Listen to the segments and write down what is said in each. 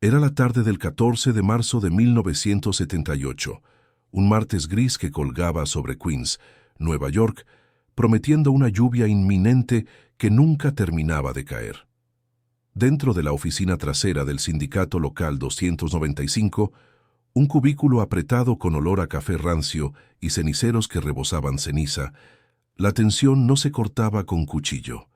Era la tarde del 14 de marzo de 1978, un martes gris que colgaba sobre Queens, Nueva York, prometiendo una lluvia inminente que nunca terminaba de caer. Dentro de la oficina trasera del sindicato local 295, un cubículo apretado con olor a café rancio y ceniceros que rebosaban ceniza, la tensión no se cortaba con cuchillo.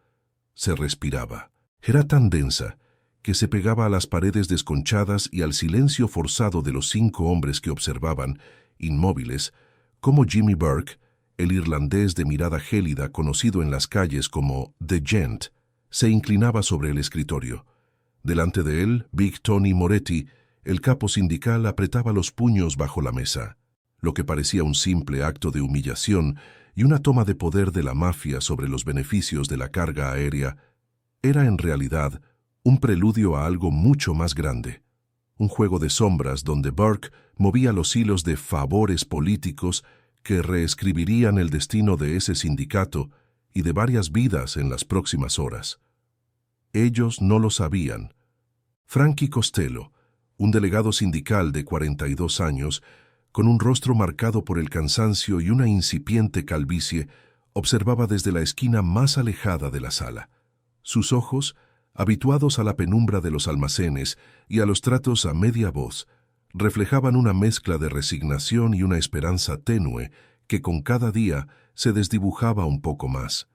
Se respiraba. Era tan densa que se pegaba a las paredes desconchadas y al silencio forzado de los 5 hombres que observaban, inmóviles, cómo Jimmy Burke, el irlandés de mirada gélida conocido en las calles como The Gent, se inclinaba sobre el escritorio. Delante de él, Big Tony Moretti, el capo sindical, apretaba los puños bajo la mesa. Lo que parecía un simple acto de humillación y una toma de poder de la mafia sobre los beneficios de la carga aérea era en realidad un preludio a algo mucho más grande. Un juego de sombras donde Burke movía los hilos de favores políticos que reescribirían el destino de ese sindicato y de varias vidas en las próximas horas. Ellos no lo sabían. Frankie Costello, un delegado sindical de 42 años, con un rostro marcado por el cansancio y una incipiente calvicie, observaba desde la esquina más alejada de la sala. Sus ojos, habituados a la penumbra de los almacenes y a los tratos a media voz, reflejaban una mezcla de resignación y una esperanza tenue que con cada día se desdibujaba un poco más.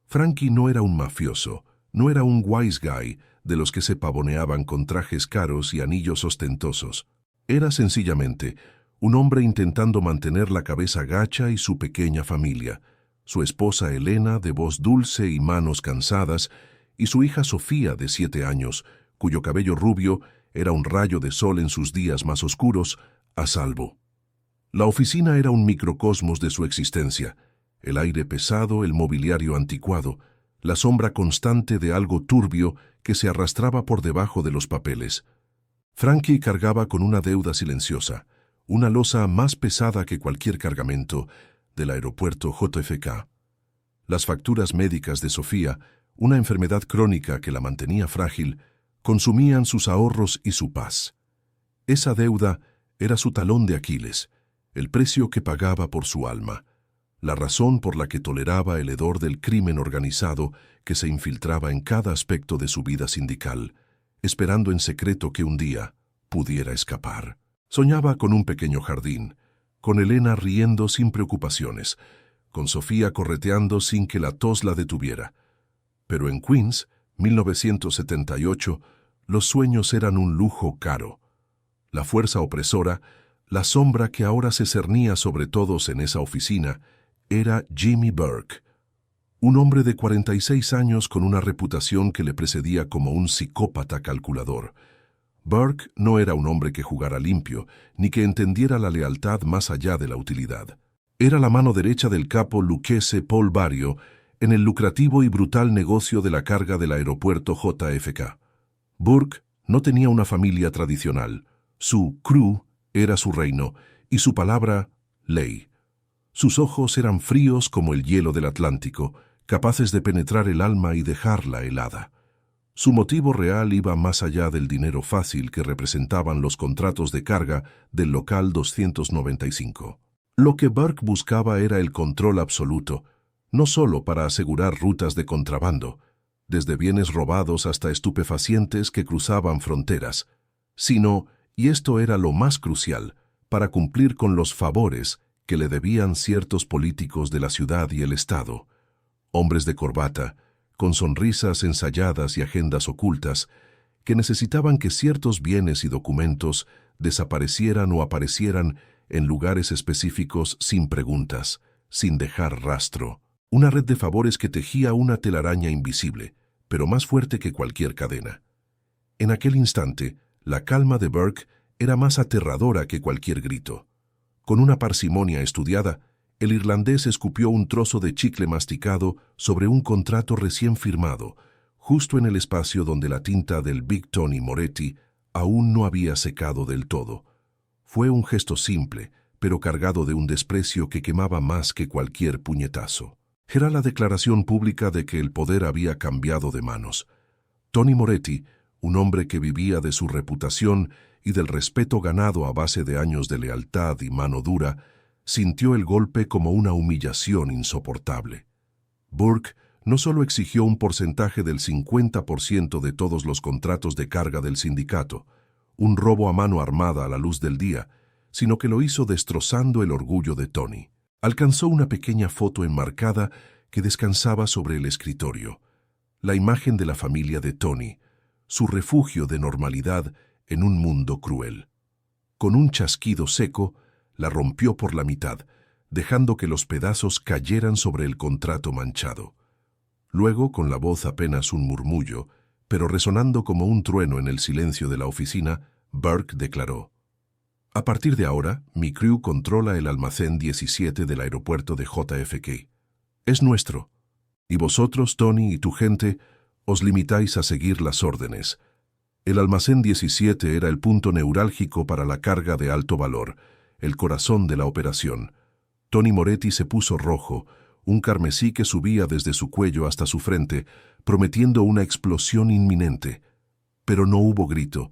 Frankie no era un mafioso, no era un wise guy de los que se pavoneaban con trajes caros y anillos ostentosos. Era sencillamente un hombre intentando mantener la cabeza gacha y su pequeña familia, su esposa Elena, de voz dulce y manos cansadas, y su hija Sofía, de 7 años, cuyo cabello rubio era un rayo de sol en sus días más oscuros, a salvo. La oficina era un microcosmos de su existencia, el aire pesado, el mobiliario anticuado, la sombra constante de algo turbio que se arrastraba por debajo de los papeles. Frankie cargaba con una deuda silenciosa, una losa más pesada que cualquier cargamento del aeropuerto JFK. Las facturas médicas de Sofía, una enfermedad crónica que la mantenía frágil, consumían sus ahorros y su paz. Esa deuda era su talón de Aquiles, el precio que pagaba por su alma, la razón por la que toleraba el hedor del crimen organizado que se infiltraba en cada aspecto de su vida sindical, esperando en secreto que un día pudiera escapar. Soñaba con un pequeño jardín, con Elena riendo sin preocupaciones, con Sofía correteando sin que la tos la detuviera. Pero en Queens, 1978, los sueños eran un lujo caro. La fuerza opresora, la sombra que ahora se cernía sobre todos en esa oficina, era Jimmy Burke, un hombre de 46 años con una reputación que le precedía como un psicópata calculador. Burke no era un hombre que jugara limpio, ni que entendiera la lealtad más allá de la utilidad. Era la mano derecha del capo Lucchese Paul Vario en el lucrativo y brutal negocio de la carga del aeropuerto JFK. Burke no tenía una familia tradicional. Su crew era su reino y su palabra, ley. Sus ojos eran fríos como el hielo del Atlántico, capaces de penetrar el alma y dejarla helada. Su motivo real iba más allá del dinero fácil que representaban los contratos de carga del local 295. Lo que Burke buscaba era el control absoluto, no solo para asegurar rutas de contrabando, desde bienes robados hasta estupefacientes que cruzaban fronteras, sino, y esto era lo más crucial, para cumplir con los favores que le debían ciertos políticos de la ciudad y el Estado, hombres de corbata, con sonrisas ensayadas y agendas ocultas, que necesitaban que ciertos bienes y documentos desaparecieran o aparecieran en lugares específicos sin preguntas, sin dejar rastro. Una red de favores que tejía una telaraña invisible, pero más fuerte que cualquier cadena. En aquel instante, la calma de Burke era más aterradora que cualquier grito. Con una parsimonia estudiada, el irlandés escupió un trozo de chicle masticado sobre un contrato recién firmado, justo en el espacio donde la tinta del Big Tony Moretti aún no había secado del todo. Fue un gesto simple, pero cargado de un desprecio que quemaba más que cualquier puñetazo. Era la declaración pública de que el poder había cambiado de manos. Tony Moretti, un hombre que vivía de su reputación y del respeto ganado a base de años de lealtad y mano dura, sintió el golpe como una humillación insoportable. Burke no solo exigió un porcentaje del 50% de todos los contratos de carga del sindicato, un robo a mano armada a la luz del día, sino que lo hizo destrozando el orgullo de Tony. Alcanzó una pequeña foto enmarcada que descansaba sobre el escritorio, la imagen de la familia de Tony, su refugio de normalidad en un mundo cruel. Con un chasquido seco, la rompió por la mitad, dejando que los pedazos cayeran sobre el contrato manchado. Luego, con la voz apenas un murmullo, pero resonando como un trueno en el silencio de la oficina, Burke declaró: «A partir de ahora, mi crew controla el almacén 17 del aeropuerto de JFK. Es nuestro. Y vosotros, Tony y tu gente, os limitáis a seguir las órdenes». El almacén 17 era el punto neurálgico para la carga de alto valor, el corazón de la operación. Tony Moretti se puso rojo, un carmesí que subía desde su cuello hasta su frente, prometiendo una explosión inminente. Pero no hubo grito,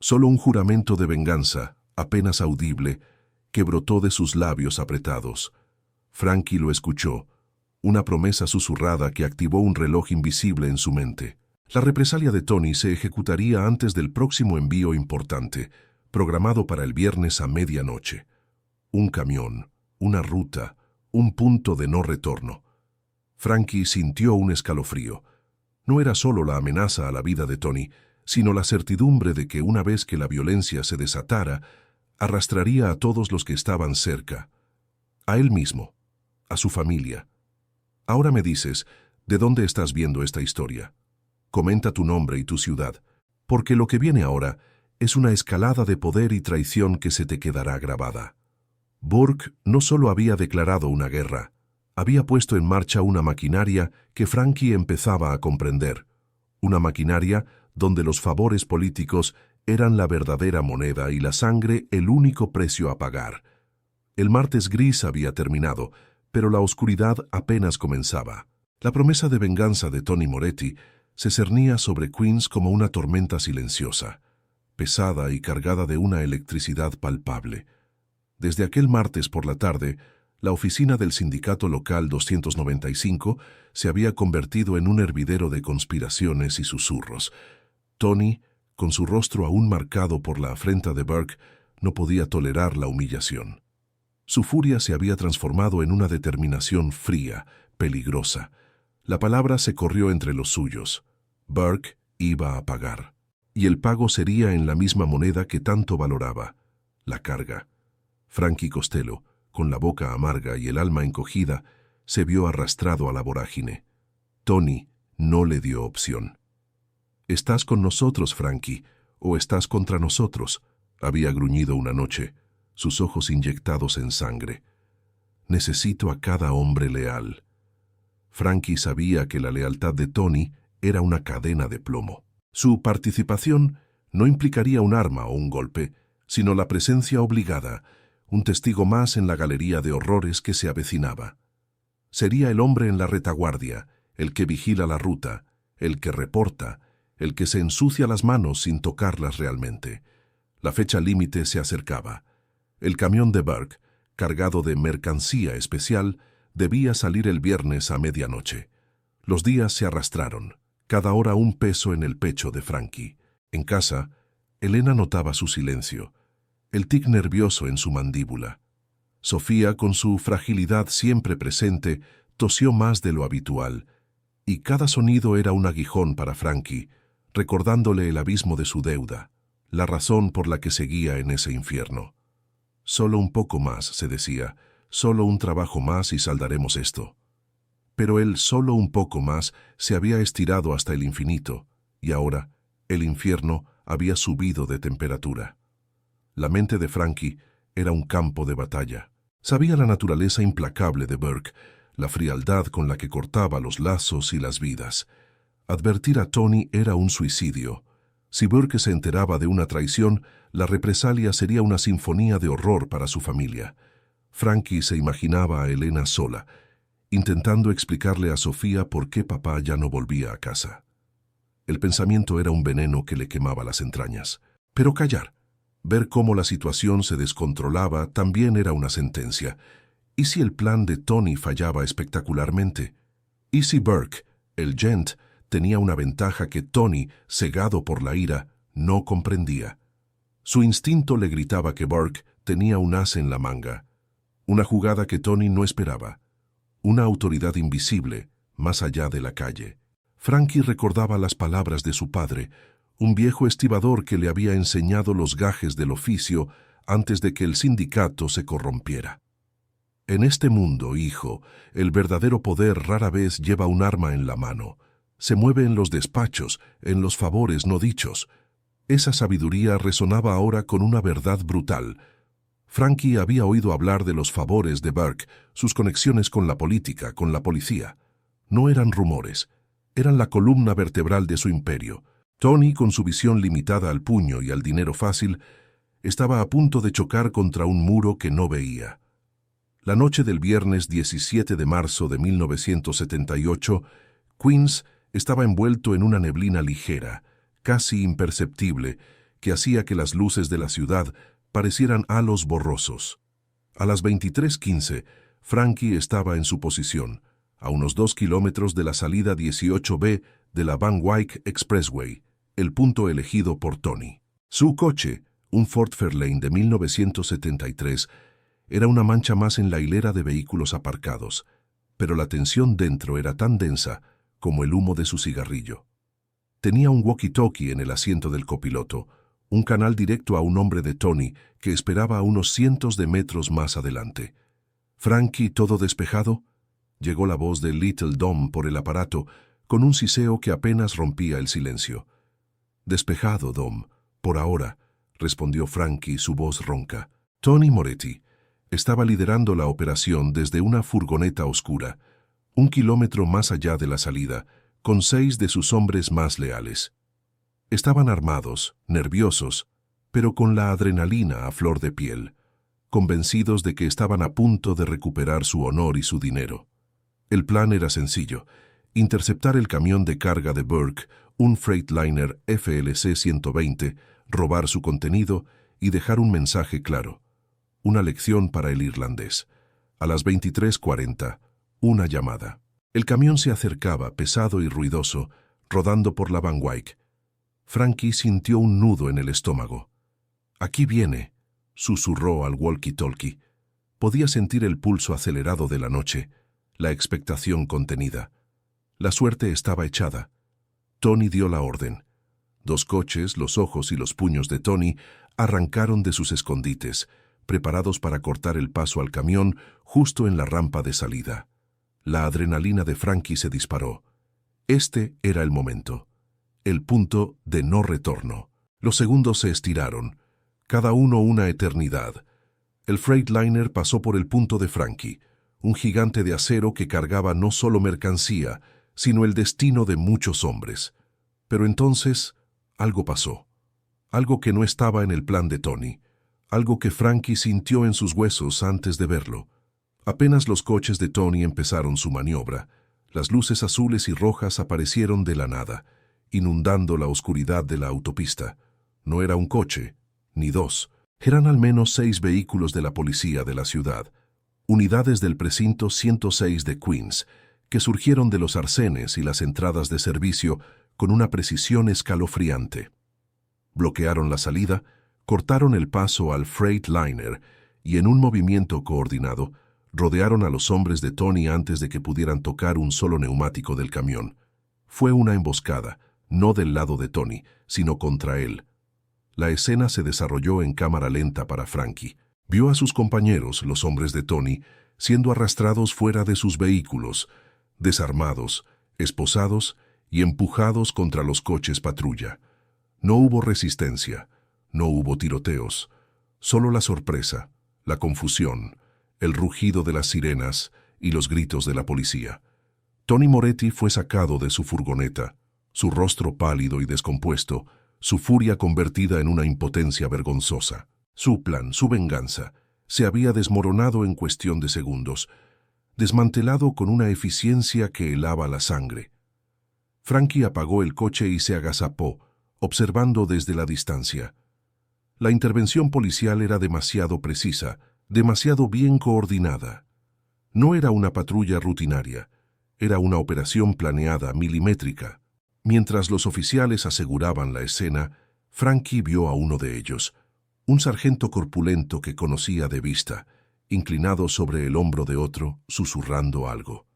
solo un juramento de venganza, apenas audible, que brotó de sus labios apretados. Frankie lo escuchó, una promesa susurrada que activó un reloj invisible en su mente. La represalia de Tony se ejecutaría antes del próximo envío importante, programado para el viernes a medianoche. Un camión, una ruta, un punto de no retorno. Frankie sintió un escalofrío. No era solo la amenaza a la vida de Tony, sino la certidumbre de que una vez que la violencia se desatara, arrastraría a todos los que estaban cerca. A él mismo, a su familia. Ahora me dices, ¿de dónde estás viendo esta historia? Comenta tu nombre y tu ciudad, porque lo que viene ahora es una escalada de poder y traición que se te quedará grabada. Burke no solo había declarado una guerra, había puesto en marcha una maquinaria que Frankie empezaba a comprender. Una maquinaria donde los favores políticos eran la verdadera moneda y la sangre el único precio a pagar. El martes gris había terminado, pero la oscuridad apenas comenzaba. La promesa de venganza de Tony Moretti se cernía sobre Queens como una tormenta silenciosa, pesada y cargada de una electricidad palpable. Desde aquel martes por la tarde, la oficina del sindicato local 295 se había convertido en un hervidero de conspiraciones y susurros. Tony, con su rostro aún marcado por la afrenta de Burke, no podía tolerar la humillación. Su furia se había transformado en una determinación fría, peligrosa. La palabra se corrió entre los suyos. Burke iba a pagar. Y el pago sería en la misma moneda que tanto valoraba, la carga. Frankie Costello, con la boca amarga y el alma encogida, se vio arrastrado a la vorágine. Tony no le dio opción. «Estás con nosotros, Frankie, o estás contra nosotros», había gruñido una noche, sus ojos inyectados en sangre. «Necesito a cada hombre leal». Frankie sabía que la lealtad de Tony era una cadena de plomo. Su participación no implicaría un arma o un golpe, sino la presencia obligada, un testigo más en la galería de horrores que se avecinaba. Sería el hombre en la retaguardia, el que vigila la ruta, el que reporta, el que se ensucia las manos sin tocarlas realmente. La fecha límite se acercaba. El camión de Burke, cargado de mercancía especial, debía salir el viernes a medianoche. Los días se arrastraron, cada hora un peso en el pecho de Frankie. En casa, Elena notaba su silencio, el tic nervioso en su mandíbula. Sofía, con su fragilidad siempre presente, tosió más de lo habitual, y cada sonido era un aguijón para Frankie, recordándole el abismo de su deuda, la razón por la que seguía en ese infierno. Solo un poco más, se decía, solo un trabajo más y saldaremos esto. Pero el solo un poco más se había estirado hasta el infinito, y ahora el infierno había subido de temperatura. La mente de Frankie era un campo de batalla. Sabía la naturaleza implacable de Burke, la frialdad con la que cortaba los lazos y las vidas. Advertir a Tony era un suicidio. Si Burke se enteraba de una traición, la represalia sería una sinfonía de horror para su familia. Frankie se imaginaba a Elena sola, intentando explicarle a Sofía por qué papá ya no volvía a casa. El pensamiento era un veneno que le quemaba las entrañas. Pero callar, ver cómo la situación se descontrolaba, también era una sentencia. ¿Y si el plan de Tony fallaba espectacularmente? ¿Y si Burke, el gent, tenía una ventaja que Tony, cegado por la ira, no comprendía? Su instinto le gritaba que Burke tenía un as en la manga, una jugada que Tony no esperaba, una autoridad invisible más allá de la calle. Frankie recordaba las palabras de su padre, un viejo estibador que le había enseñado los gajes del oficio antes de que el sindicato se corrompiera. En este mundo, hijo, el verdadero poder rara vez lleva un arma en la mano. Se mueve en los despachos, en los favores no dichos. Esa sabiduría resonaba ahora con una verdad brutal. Frankie había oído hablar de los favores de Burke, sus conexiones con la política, con la policía. No eran rumores, eran la columna vertebral de su imperio. Tony, con su visión limitada al puño y al dinero fácil, estaba a punto de chocar contra un muro que no veía. La noche del viernes 17 de marzo de 1978, Queens estaba envuelto en una neblina ligera, casi imperceptible, que hacía que las luces de la ciudad parecieran halos borrosos. A las 23:15, Frankie estaba en su posición, a unos 2 kilómetros de la salida 18B de la Van Wyck Expressway, el punto elegido por Tony. Su coche, un Ford Fairlane de 1973, era una mancha más en la hilera de vehículos aparcados, pero la tensión dentro era tan densa como el humo de su cigarrillo. Tenía un walkie-talkie en el asiento del copiloto, un canal directo a un hombre de Tony que esperaba a unos cientos de metros más adelante. «Frankie, ¿todo despejado?», llegó la voz de Little Dom por el aparato, con un siseo que apenas rompía el silencio. «Despejado, Dom, por ahora», respondió Frankie, su voz ronca. Tony Moretti estaba liderando la operación desde una furgoneta oscura, 1 kilómetro más allá de la salida, con 6 de sus hombres más leales. Estaban armados, nerviosos, pero con la adrenalina a flor de piel, convencidos de que estaban a punto de recuperar su honor y su dinero. El plan era sencillo: interceptar el camión de carga de Burke, un Freightliner FLC 120, robar su contenido y dejar un mensaje claro. Una lección para el irlandés. A las 23:40, una llamada. El camión se acercaba, pesado y ruidoso, rodando por la Van Wyck. Frankie sintió un nudo en el estómago. «Aquí viene», susurró al walkie-talkie. Podía sentir el pulso acelerado de la noche, la expectación contenida. La suerte estaba echada. Tony dio la orden. 2 coches, los ojos y los puños de Tony, arrancaron de sus escondites, preparados para cortar el paso al camión justo en la rampa de salida. La adrenalina de Frankie se disparó. Este era el momento, el punto de no retorno. Los segundos se estiraron, cada uno una eternidad. El Freightliner pasó por el punto de Frankie, un gigante de acero que cargaba no solo mercancía, sino el destino de muchos hombres. Pero entonces, algo pasó. Algo que no estaba en el plan de Tony. Algo que Frankie sintió en sus huesos antes de verlo. Apenas los coches de Tony empezaron su maniobra, las luces azules y rojas aparecieron de la nada, inundando la oscuridad de la autopista. No era un coche, ni 2. Eran al menos 6 vehículos de la policía de la ciudad, unidades del precinto 106 de Queens, que surgieron de los arcenes y las entradas de servicio con una precisión escalofriante. Bloquearon la salida, cortaron el paso al Freightliner y en un movimiento coordinado rodearon a los hombres de Tony antes de que pudieran tocar un solo neumático del camión. Fue una emboscada, no del lado de Tony, sino contra él. La escena se desarrolló en cámara lenta para Frankie. Vio a sus compañeros, los hombres de Tony, siendo arrastrados fuera de sus vehículos, desarmados, esposados y empujados contra los coches patrulla. No hubo resistencia, no hubo tiroteos, solo la sorpresa, la confusión, el rugido de las sirenas y los gritos de la policía. Tony Moretti fue sacado de su furgoneta, su rostro pálido y descompuesto, su furia convertida en una impotencia vergonzosa. Su plan, su venganza, se había desmoronado en cuestión de segundos, desmantelado con una eficiencia que helaba la sangre. Frankie apagó el coche y se agazapó, observando desde la distancia. La intervención policial era demasiado precisa, demasiado bien coordinada. No era una patrulla rutinaria, era una operación planeada, milimétrica. Mientras los oficiales aseguraban la escena, Frankie vio a uno de ellos, un sargento corpulento que conocía de vista, inclinado sobre el hombro de otro, susurrando algo.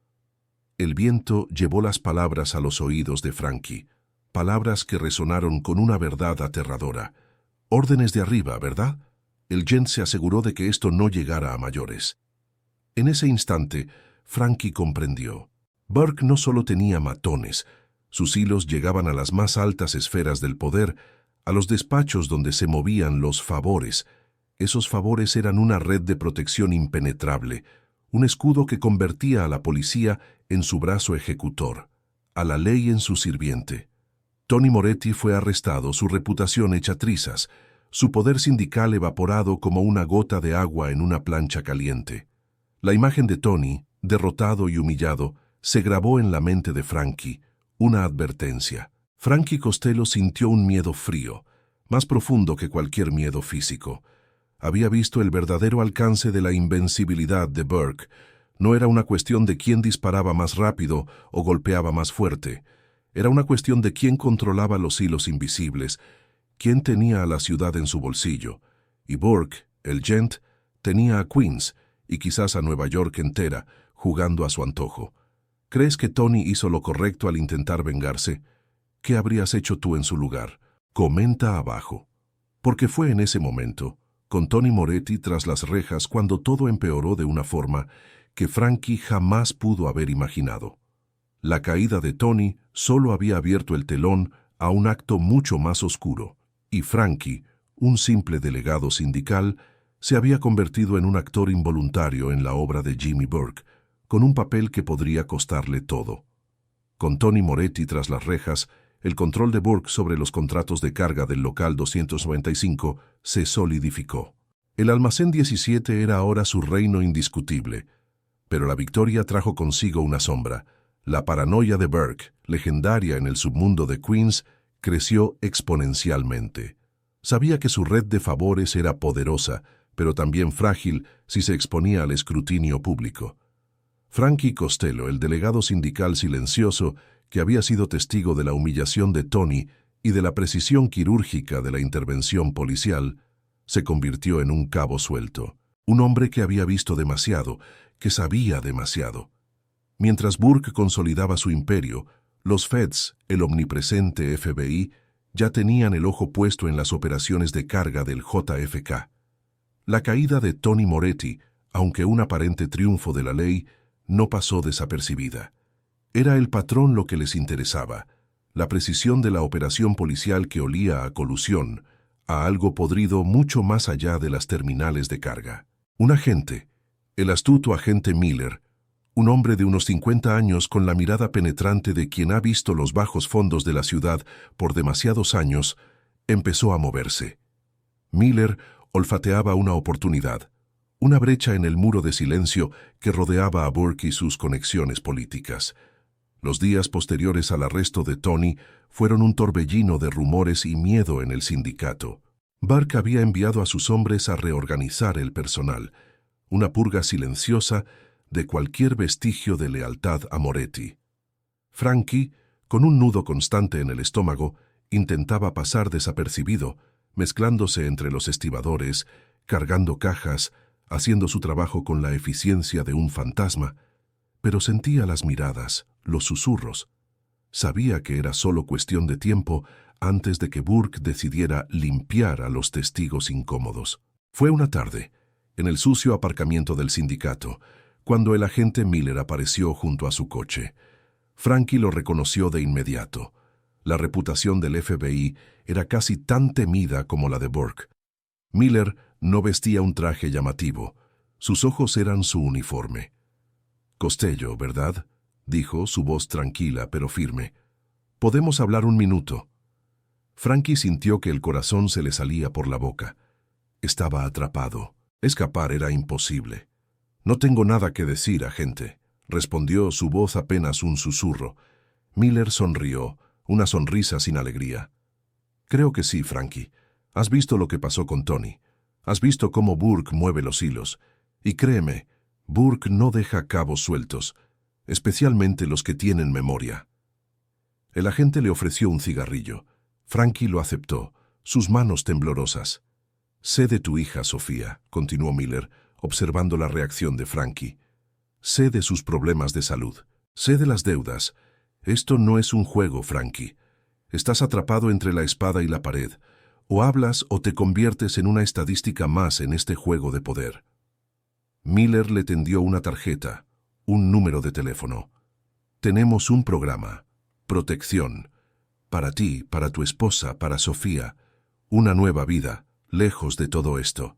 El viento llevó las palabras a los oídos de Frankie, palabras que resonaron con una verdad aterradora. Órdenes de arriba, ¿verdad? El gent se aseguró de que esto no llegara a mayores. En ese instante, Frankie comprendió. Burke no solo tenía matones, sus hilos llegaban a las más altas esferas del poder, a los despachos donde se movían los favores. Esos favores eran una red de protección impenetrable, un escudo que convertía a la policía en su brazo ejecutor, a la ley en su sirviente. Tony Moretti fue arrestado, su reputación hecha trizas, su poder sindical evaporado como una gota de agua en una plancha caliente. La imagen de Tony, derrotado y humillado, se grabó en la mente de Frankie, una advertencia. Frankie Costello sintió un miedo frío, más profundo que cualquier miedo físico. Había visto el verdadero alcance de la invencibilidad de Burke. No era una cuestión de quién disparaba más rápido o golpeaba más fuerte. Era una cuestión de quién controlaba los hilos invisibles, quién tenía a la ciudad en su bolsillo. Y Burke, el gent, tenía a Queens y quizás a Nueva York entera, jugando a su antojo. ¿Crees que Tony hizo lo correcto al intentar vengarse? ¿Qué habrías hecho tú en su lugar? Comenta abajo. Porque fue en ese momento, con Tony Moretti tras las rejas, cuando todo empeoró de una forma que Frankie jamás pudo haber imaginado. La caída de Tony solo había abierto el telón a un acto mucho más oscuro, y Frankie, un simple delegado sindical, se había convertido en un actor involuntario en la obra de Jimmy Burke, con un papel que podría costarle todo. Con Tony Moretti tras las rejas, el control de Burke sobre los contratos de carga del local 295 se solidificó. El almacén 17 era ahora su reino indiscutible, pero la victoria trajo consigo una sombra. La paranoia de Burke, legendaria en el submundo de Queens, creció exponencialmente. Sabía que su red de favores era poderosa, pero también frágil si se exponía al escrutinio público. Frankie Costello, el delegado sindical silencioso, que había sido testigo de la humillación de Tony y de la precisión quirúrgica de la intervención policial, se convirtió en un cabo suelto. Un hombre que había visto demasiado, que sabía demasiado. Mientras Burke consolidaba su imperio, los Feds, el omnipresente FBI, ya tenían el ojo puesto en las operaciones de carga del JFK. La caída de Tony Moretti, aunque un aparente triunfo de la ley, no pasó desapercibida. Era el patrón lo que les interesaba, la precisión de la operación policial que olía a colusión, a algo podrido mucho más allá de las terminales de carga. Un agente, el astuto agente Miller, un hombre de unos 50 años con la mirada penetrante de quien ha visto los bajos fondos de la ciudad por demasiados años, empezó a moverse. Miller olfateaba una oportunidad, una brecha en el muro de silencio que rodeaba a Burke y sus conexiones políticas. Los días posteriores al arresto de Tony fueron un torbellino de rumores y miedo en el sindicato. Burke había enviado a sus hombres a reorganizar el personal, una purga silenciosa de cualquier vestigio de lealtad a Moretti. Frankie, con un nudo constante en el estómago, intentaba pasar desapercibido, mezclándose entre los estibadores, cargando cajas, haciendo su trabajo con la eficiencia de un fantasma, pero sentía las miradas, los susurros. Sabía que era solo cuestión de tiempo antes de que Burke decidiera limpiar a los testigos incómodos. Fue una tarde, en el sucio aparcamiento del sindicato, cuando el agente Miller apareció junto a su coche. Frankie lo reconoció de inmediato. La reputación del FBI era casi tan temida como la de Burke. Miller no vestía un traje llamativo. Sus ojos eran su uniforme. «Costello, ¿verdad?», dijo, su voz tranquila pero firme. «¿Podemos hablar un minuto?». Frankie sintió que el corazón se le salía por la boca. Estaba atrapado. Escapar era imposible. «No tengo nada que decir, agente», respondió, su voz apenas un susurro. Miller sonrió, una sonrisa sin alegría. Creo que sí, Frankie. Has visto lo que pasó con Tony. Has visto cómo Burke mueve los hilos. Y créeme, Burke no deja cabos sueltos, especialmente los que tienen memoria. El agente le ofreció un cigarrillo. Frankie lo aceptó, sus manos temblorosas. Sé de tu hija, Sofía, continuó Miller, observando la reacción de Frankie. Sé de sus problemas de salud. Sé de las deudas. Esto no es un juego, Frankie. Estás atrapado entre la espada y la pared. O hablas o te conviertes en una estadística más en este juego de poder. Miller le tendió una tarjeta, un número de teléfono. Tenemos un programa. Protección. Para ti, para tu esposa, para Sofía. Una nueva vida, lejos de todo esto.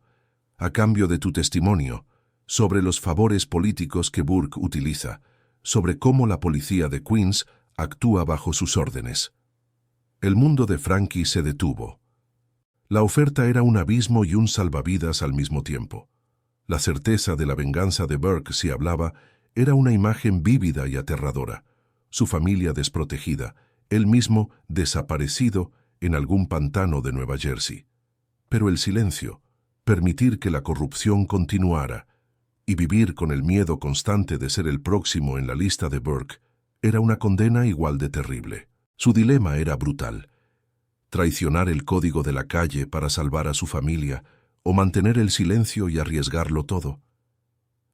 A cambio de tu testimonio, sobre los favores políticos que Burke utiliza, sobre cómo la policía de Queens actúa bajo sus órdenes. El mundo de Frankie se detuvo. La oferta era un abismo y un salvavidas al mismo tiempo. La certeza de la venganza de Burke, si hablaba, era una imagen vívida y aterradora. Su familia desprotegida, él mismo desaparecido en algún pantano de Nueva Jersey. Pero el silencio, permitir que la corrupción continuara y vivir con el miedo constante de ser el próximo en la lista de Burke, era una condena igual de terrible. Su dilema era brutal. Traicionar el código de la calle para salvar a su familia o mantener el silencio y arriesgarlo todo.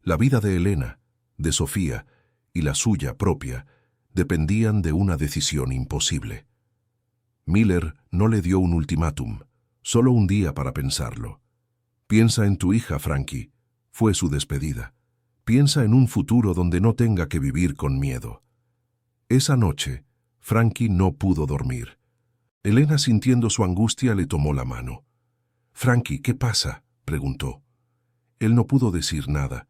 La vida de Elena, de Sofía y la suya propia dependían de una decisión imposible. Miller no le dio un ultimátum, solo un día para pensarlo. Piensa en tu hija, Frankie, fue su despedida. Piensa en un futuro donde no tenga que vivir con miedo. Esa noche, Frankie no pudo dormir. Elena, sintiendo su angustia, le tomó la mano. «Frankie, ¿qué pasa?», preguntó. Él no pudo decir nada.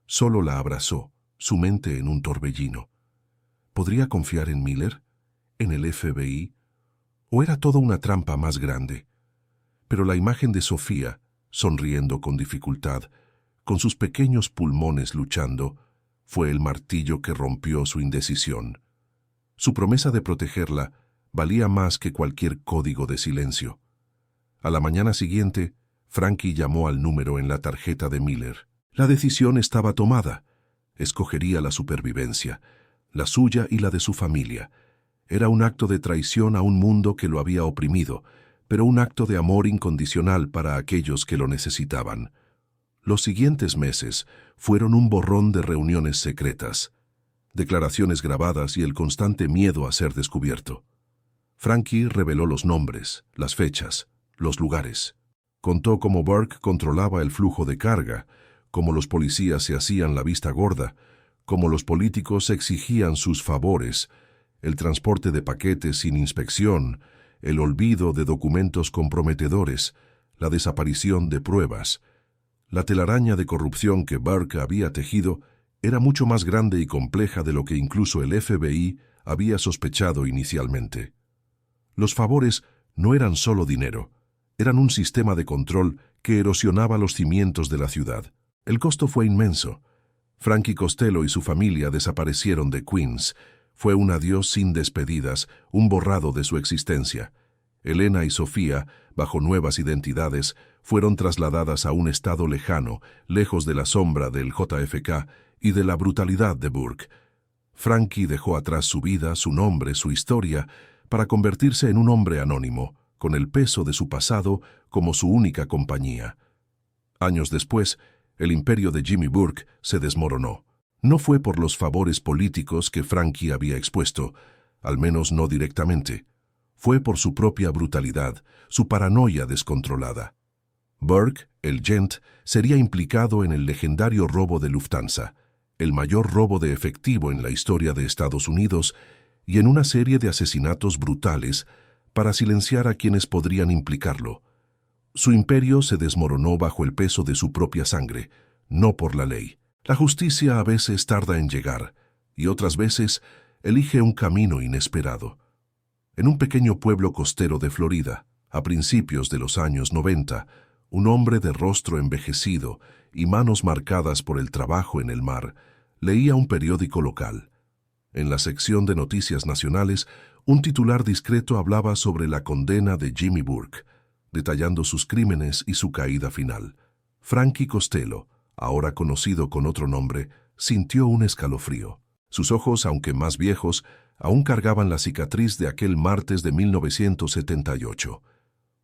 Solo la abrazó, su mente en un torbellino. ¿Podría confiar en Miller? ¿En el FBI? ¿O era todo una trampa más grande? Pero la imagen de Sofía, sonriendo con dificultad, con sus pequeños pulmones luchando, fue el martillo que rompió su indecisión. Su promesa de protegerla valía más que cualquier código de silencio. A la mañana siguiente, Frankie llamó al número en la tarjeta de Miller. La decisión estaba tomada. Escogería la supervivencia, la suya y la de su familia. Era un acto de traición a un mundo que lo había oprimido, pero un acto de amor incondicional para aquellos que lo necesitaban. Los siguientes meses fueron un borrón de reuniones secretas, declaraciones grabadas y el constante miedo a ser descubierto. Frankie reveló los nombres, las fechas, los lugares. Contó cómo Burke controlaba el flujo de carga, cómo los policías se hacían la vista gorda, cómo los políticos exigían sus favores, el transporte de paquetes sin inspección, el olvido de documentos comprometedores, la desaparición de pruebas. La telaraña de corrupción que Burke había tejido era mucho más grande y compleja de lo que incluso el FBI había sospechado inicialmente. Los favores no eran solo dinero, eran un sistema de control que erosionaba los cimientos de la ciudad. El costo fue inmenso. Frankie Costello y su familia desaparecieron de Queens. Fue un adiós sin despedidas, un borrado de su existencia. Elena y Sofía, bajo nuevas identidades, fueron trasladadas a un estado lejano, lejos de la sombra del JFK y de la brutalidad de Burke. Frankie dejó atrás su vida, su nombre, su historia, para convertirse en un hombre anónimo, con el peso de su pasado como su única compañía. Años después, el imperio de Jimmy Burke se desmoronó. No fue por los favores políticos que Frankie había expuesto, al menos no directamente. Fue por su propia brutalidad, su paranoia descontrolada. Burke, el Gent, sería implicado en el legendario robo de Lufthansa, el mayor robo de efectivo en la historia de Estados Unidos, y en una serie de asesinatos brutales para silenciar a quienes podrían implicarlo. Su imperio se desmoronó bajo el peso de su propia sangre, no por la ley. La justicia a veces tarda en llegar, y otras veces elige un camino inesperado. En un pequeño pueblo costero de Florida, a principios de los años 90, un hombre de rostro envejecido y manos marcadas por el trabajo en el mar, leía un periódico local. En la sección de noticias nacionales, un titular discreto hablaba sobre la condena de Jimmy Burke, detallando sus crímenes y su caída final. Frankie Costello, ahora conocido con otro nombre, sintió un escalofrío. Sus ojos, aunque más viejos, aún cargaban la cicatriz de aquel martes de 1978.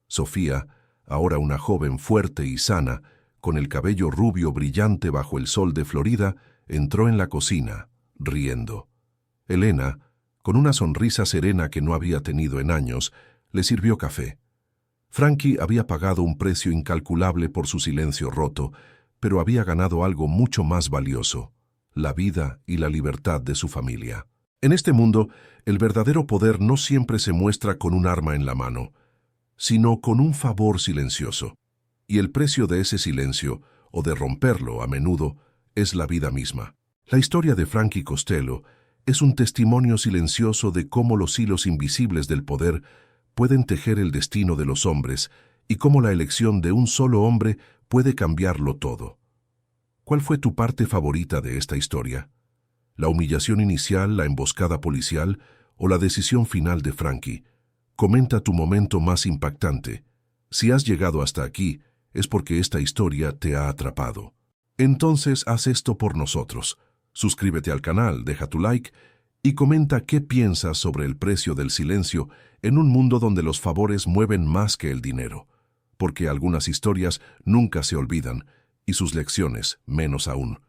Sofía, ahora una joven fuerte y sana, con el cabello rubio brillante bajo el sol de Florida, entró en la cocina, riendo. Elena, con una sonrisa serena que no había tenido en años, le sirvió café. Frankie había pagado un precio incalculable por su silencio roto, pero había ganado algo mucho más valioso: la vida y la libertad de su familia. En este mundo, el verdadero poder no siempre se muestra con un arma en la mano, sino con un favor silencioso. Y el precio de ese silencio, o de romperlo a menudo, es la vida misma. La historia de Frankie Costello es un testimonio silencioso de cómo los hilos invisibles del poder pueden tejer el destino de los hombres y cómo la elección de un solo hombre puede cambiarlo todo. ¿Cuál fue tu parte favorita de esta historia? ¿La humillación inicial, la emboscada policial o la decisión final de Frankie? Comenta tu momento más impactante. Si has llegado hasta aquí, es porque esta historia te ha atrapado. Entonces haz esto por nosotros. Suscríbete al canal, deja tu like y comenta qué piensas sobre el precio del silencio en un mundo donde los favores mueven más que el dinero. Porque algunas historias nunca se olvidan y sus lecciones menos aún.